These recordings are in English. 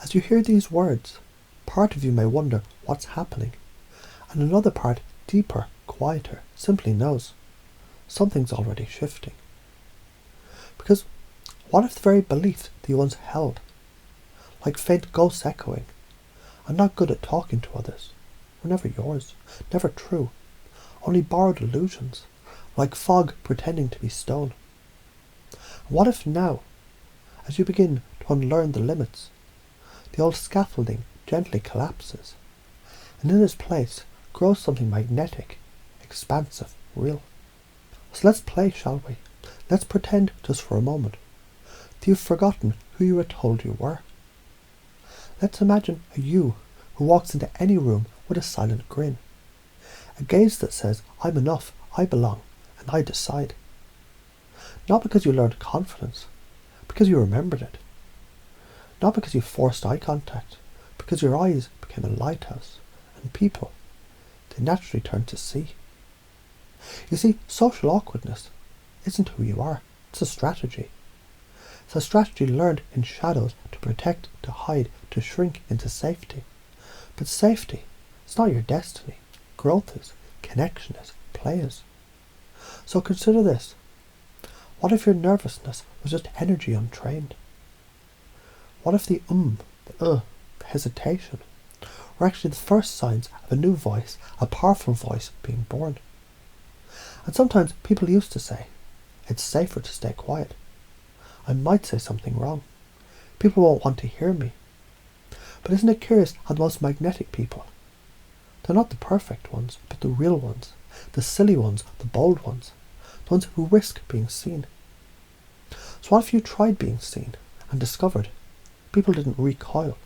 As you hear these words, part of you may wonder what's happening, and another part, deeper, quieter, simply knows something's already shifting. Because what if the very beliefs that you once held, like faint ghosts echoing, "I'm not good at talking to others," were never yours, never true, only borrowed illusions, like fog pretending to be stone? And what if now, as you begin to unlearn the limits, the old scaffolding gently collapses, and in its place grows something magnetic, expansive, real? So let's play, shall we? Let's pretend just for a moment that you've forgotten who you were told you were. Let's imagine a you who walks into any room with a silent grin, a gaze that says, "I'm enough, I belong, and I decide." Not because you learned confidence, because you remembered it. Not because you forced eye contact, because your eyes became a lighthouse, and people, they naturally turned to see. You see, social awkwardness isn't who you are, it's a strategy. It's a strategy learned in shadows to protect, to hide, to shrink into safety. But safety, it's not your destiny. Growth is, connection is, play is. So consider this. What if your nervousness was just energy untrained? What if the the hesitation, were actually the first signs of a new voice, a powerful voice being born? And sometimes people used to say, "It's safer to stay quiet. I might say something wrong. People won't want to hear me." But isn't it curious how the most magnetic people, they're not the perfect ones, but the real ones, the silly ones, the bold ones, the ones who risk being seen. So what if you tried being seen and discovered people didn't recoil?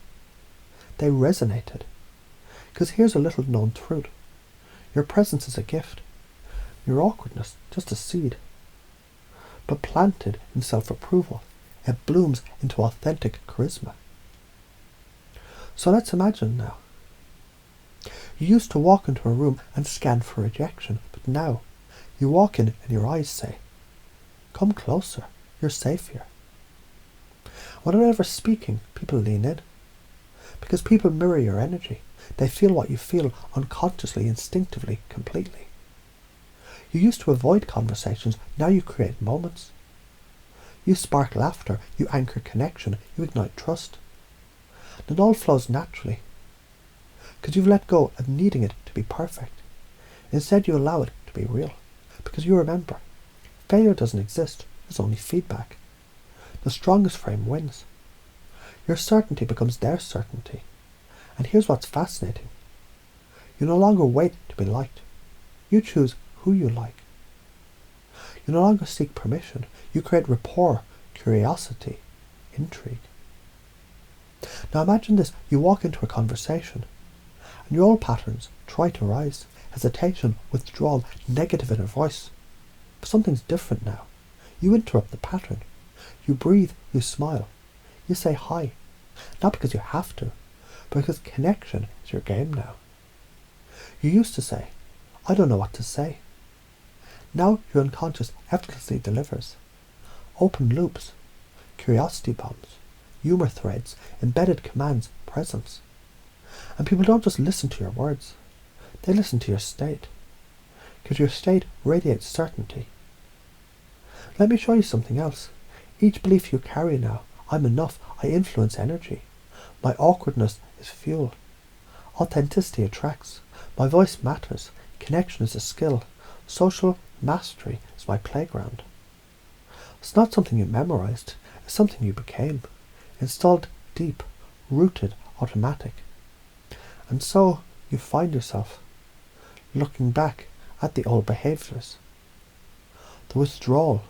They resonated. Because here's a little known truth. Your presence is a gift. Your awkwardness just a seed. But planted in self-approval, it blooms into authentic charisma. So let's imagine now. You used to walk into a room and scan for rejection, but now you walk in and your eyes say, "Come closer, you're safe here." Without ever speaking, people lean in. Because people mirror your energy. They feel what you feel unconsciously, instinctively, completely. You used to avoid conversations, now you create moments. You spark laughter, you anchor connection, you ignite trust. And it all flows naturally. Because you've let go of needing it to be perfect. Instead you allow it to be real. Because you remember, failure doesn't exist, there's only feedback. The strongest frame wins. Your certainty becomes their certainty. And here's what's fascinating. You no longer wait to be liked. You choose who you like. You no longer seek permission. You create rapport, curiosity, intrigue. Now imagine this. You walk into a conversation and your old patterns try to rise. Hesitation, withdrawal, negative inner voice. But something's different now. You interrupt the pattern. You breathe, you smile. You say hi. Not because you have to, but because connection is your game now. You used to say, "I don't know what to say." Now your unconscious effortlessly delivers. Open loops, curiosity bombs, humor threads, embedded commands, presence. And people don't just listen to your words, they listen to your state. Because your state radiates certainty. Let me show you something else. Each belief you carry now, "I'm enough, I influence energy. My awkwardness is fuel. Authenticity attracts. My voice matters. Connection is a skill. Social mastery is my playground." It's not something you memorized, it's something you became. Installed deep, rooted, automatic. And so you find yourself looking back at the old behaviours. The withdrawal,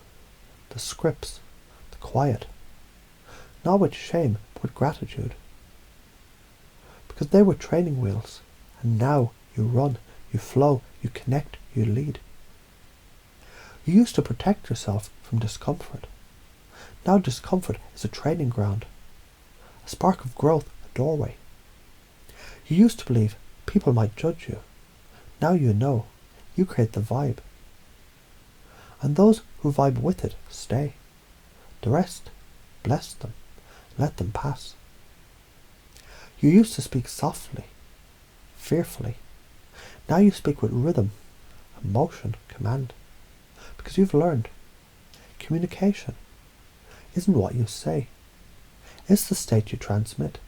the scripts, the quiet. Not with shame, but with gratitude. Because they were training wheels, and now you run, you flow, you connect, you lead. You used to protect yourself from discomfort. Now discomfort is a training ground, a spark of growth, a doorway. You used to believe people might judge you. Now you know, you create the vibe. And those who vibe with it stay. The rest, bless them, let them pass. You used to speak softly, fearfully. Now you speak with rhythm, emotion, command. Because you've learned. Communication isn't what you say. It's the state you transmit.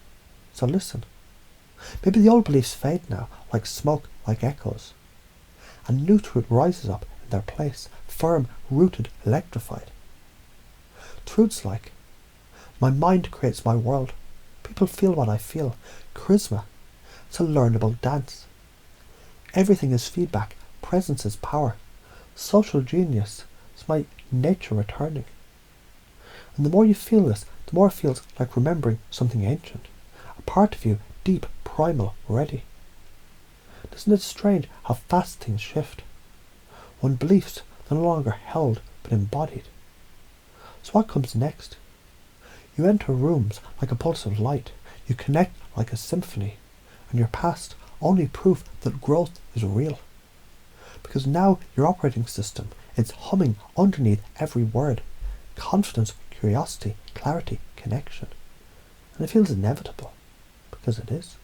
So listen. Maybe the old beliefs fade now, like smoke, like echoes. And new truth rises up in their place, firm, rooted, electrified. Truths like, my mind creates my world. People feel what I feel. Charisma. It's a learnable dance. Everything is feedback. Presence is power. Social genius is my nature returning. And the more you feel this, the more it feels like remembering something ancient. A part of you, deep, primal, ready. Isn't it strange how fast things shift? When beliefs are no longer held but embodied. So what comes next? You enter rooms like a pulse of light. You connect like a symphony. And your past only proof that growth is real. Because now your operating system is humming underneath every word. Confidence, curiosity, clarity, connection. And it feels inevitable. Because it is.